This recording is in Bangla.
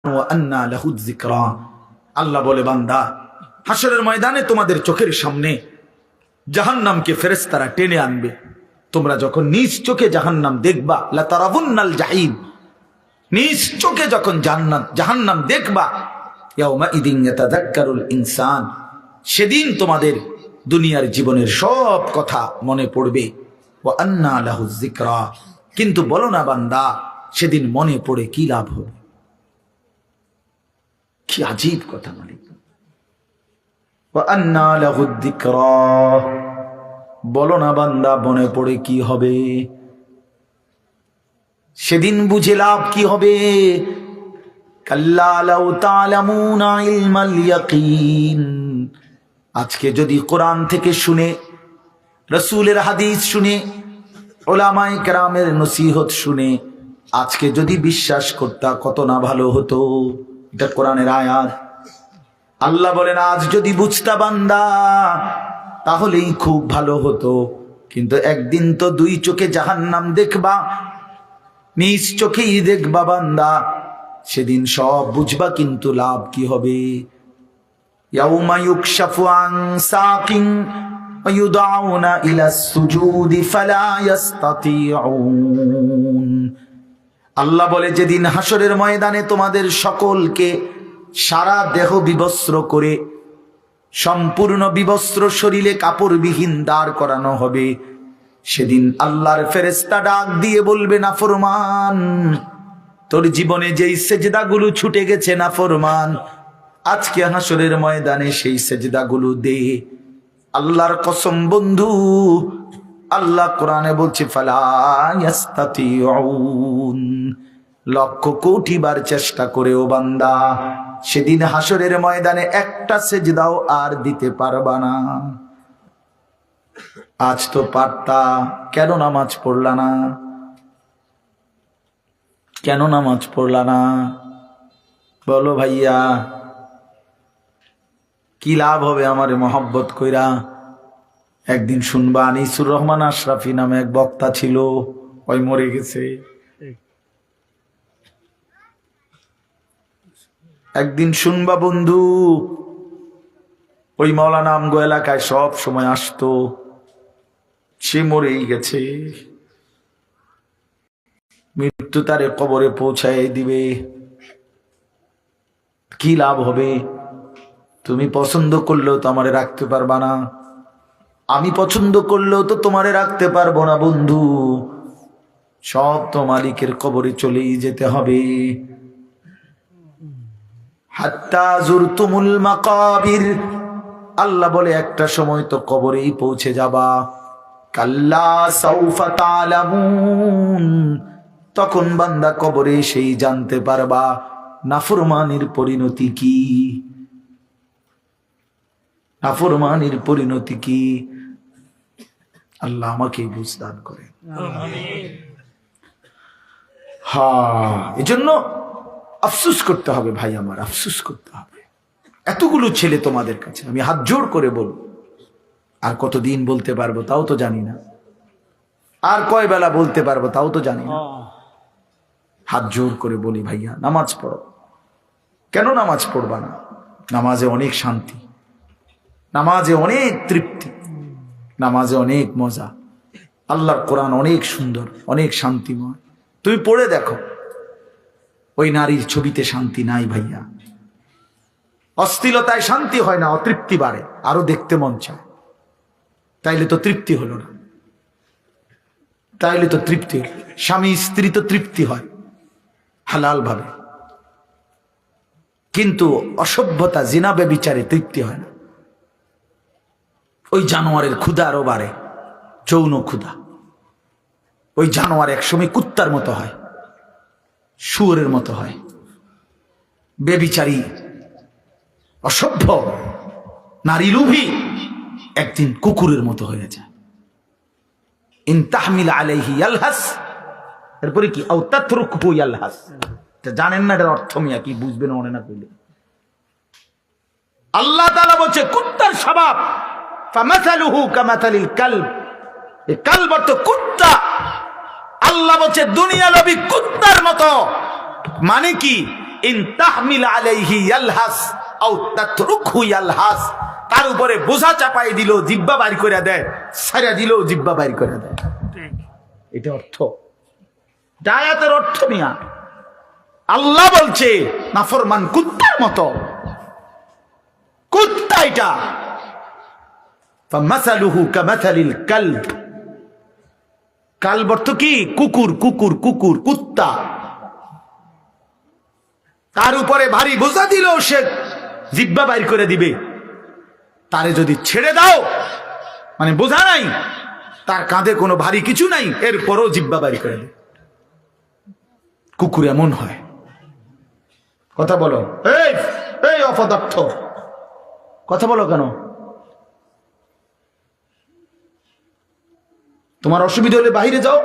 ওয়া আন্না লাহু যিকরা। আল্লাহ বলে, বান্দা, হাসরের ময়দানে তোমাদের চোখের সামনে জাহান্নামকে ফেরেশতারা টেনে আনবে। তোমরা যখন নিজ চোখে জাহান্নাম দেখবা, লা তারাবুন্নাল জাহিম, নিজ চোখে যখন জাহান্নাম দেখবা, ইয়াউমা ইদিন ইয়াতাযাক্কারুল ইনসান, সেদিন তোমাদের দুনিয়ার জীবনের সব কথা মনে পড়বে। ওয়া আন্না লাহু যিকরা, কিন্তু বলো না বান্দা, সেদিন মনে পড়ে কি লাভ হবে? কি আজীব কথা মালিক। ওয়া আন্না লাহু যিকরা, বলো না বান্দা, মনে পড়ে কি হবে? সেদিন বুঝে লাভ কি হবে? কাল্লা লাউ তা'লামুনা ইলমাল ইয়াকিন, আজকে যদি কোরআন থেকে শুনে, রাসূলের হাদিস শুনে, উলামায়ে কেরামের নসিহত শুনে আজকে যদি বিশ্বাস করতা, কত না ভালো হতো। এটা কোরআনের আয়াত। আল্লাহ বলেন, আজ যদি বুঝতা বান্দা, তাহলেই খুব ভালো হতো। কিন্তু একদিন তো দুই চোখে জাহান্নাম দেখবা, নিজ চোখেই দেখবা বান্দা, সেদিন সব বুঝবা, কিন্তু লাভ কি হবে? ইয়াউমা ইউকশাফু আন সাকিন ওয়া ইউদআউনা ইলাস সুজুদি ফালা ইস্তাতিউন। আল্লাহ বলে, যেদিন হাসরের ময়দানে তোমাদের সকলকে সারা দেহ বিবস্ত্র করে, সম্পূর্ণ বিবস্ত্র শরীরে কাপড়বিহীন দাঁড় করানো হবে, সেদিন আল্লাহর ফেরেশতা ডাক দিয়ে বলবে, নাফরমান, তোর জীবনে যেই সেজদাগুলো ছুটে গেছে নাফরমান, আজকে হাসরের ময়দানে সেই সেজদাগুলো দে। আল্লাহর কসম বন্ধু, আল্লাহ কোরআনে বলছে, ফালা ইস্তাতিউন, লক্ষ কোটি বার চেষ্টা করেও বান্দা, সেদিন হাসরের ময়দানে একটা সেজদাও আর দিতে পারবা না। আজ তো পারতা, কেন নামাজ পড়লা না? কেন নামাজ পড়লা না? বলো ভাইয়া, কি লাভ হবে আমারে মহব্বত কইরা? একদিন শুনবা, আনিসুর রহমান আশরাফি নামে এক বক্তা ছিল, ওই মরে গেছে। একদিন শুনবা বন্ধু, ওই মাওলানা আমগো এলাকায় সব সময় আসতো, সে মরেই গেছে। মৃত্যু তারে কবরে পৌঁছায় দিবে। কি লাভ হবে? তুমি পছন্দ করলেও তো আমারে রাখতে পারবা না, আমি পছন্দ করলেও তো তোমারে রাখতে পারবো না বন্ধু। সব তো মালিকের কবরে চলেই যেতে হবে। হাত্তা যুরতুমুল মাকাবির, আল্লাহ বলে, একটা সময় তো কবরেই পৌঁছে যাবা। কাল্লা সাউফা তা'লামুন, তখন বান্দা কবরে সেই জানতে পারবা নাফরমানির পরিণতি কি। নাফরমানির পরিণতি কি? আল্লাহ আমাকে বুঝদান করে। হ্যাঁ, এজন্য আফসোস করতে হবে ভাই আমার, আফসোস করতে হবে। এতগুলো ছেলে তোমাদের কাছে আমি হাত জোড় করে বলবো, আর কতদিন বলতে পারবো তাও তো জানি না, আর কয় বেলা বলতে পারবো তাও তো জানি না। হাত জোড় করে বলি, ভাইয়া নামাজ পড়ো। কেন নামাজ পড়বা না? নামাজে অনেক শান্তি, নামাজে অনেক তৃপ্তি, নামাজে অনেক মজা। আল্লাহর কোরআন অনেক সুন্দর, অনেক শান্তিময়। তুমি পড়ে দেখো, ওই নারীর ছবিতে শান্তি নাই ভাইয়া। অশ্লীলতায় শান্তি হয় না, অতৃপ্তি বাড়ে, আরো দেখতে মন চায়। তাইলে তো তৃপ্তি হলো না, তাইলে তো তৃপ্তি, স্বামী স্ত্রী তো তৃপ্তি হয় হালাল ভাবে, কিন্তু অসভ্যতা জিনা ব্যভিচারে তৃপ্তি হয় না। ওই জানোয়ারের ক্ষুধা আরো বাড়ে, যৌন ক্ষুধা। ওই জানোয়ার একসময় কুত্তার মতো হয়, শুয়োরের মতো হয়। ব্যভিচারী অসভ্য নারী লোভী একদিন কুকুরের মতো হয়ে যায়। ইন তাহমিল আলাইহি ইয়ালহাস, এরপরে কি? আও তাতরুকহু ইয়ালহাস। জানেন না এটার অর্থ মিয়া কি? বুঝবেন মনে না কইলে। আল্লাহ তাআলা বলছে কুত্তার স্বভাব, ফামাসালুহু কামাসালিল কালব, এই কালব তো কুত্তা। আল্লাহ বলছে দুনিয়া লোভী কুত্তার মতো। মানে কি? ইন তাহমিল আলাইহি ইয়ালহাস আও তাতরুকহু ইয়ালহাস, তার উপরে বোঝা চাপাই দিল জিহ্বা বাইর করে দেয়, ছাইরা দিল জিহ্বা বাইর করে দেয়। এটা অর্থ, আয়াতের অর্থ মিয়া। আল্লাহ বলছে নাফরমান কুত্তার মতো, কুত্তা এটা। ফামাসালুহু কামাসালিল কালব, কালব অর্থ কি? কুকুর, কুকুর, কুকুর, কুত্তা। তার উপরে ভারী বোঝা দিল সে জিহ্বা বাইর করে দিবে, তারে যদি ছেড়ে দাও মানে বোঝা নাই, তার কাঁধে কোনো ভারী কিছু নাই, এরপরও জিহ্বা বাইর করে দেবে। কুকুর এমন হয়। কথা বলো, এই এই অপদার্থ, কথা বলো কেন? তোমার অসুবিধা হলে বাইরে যাও।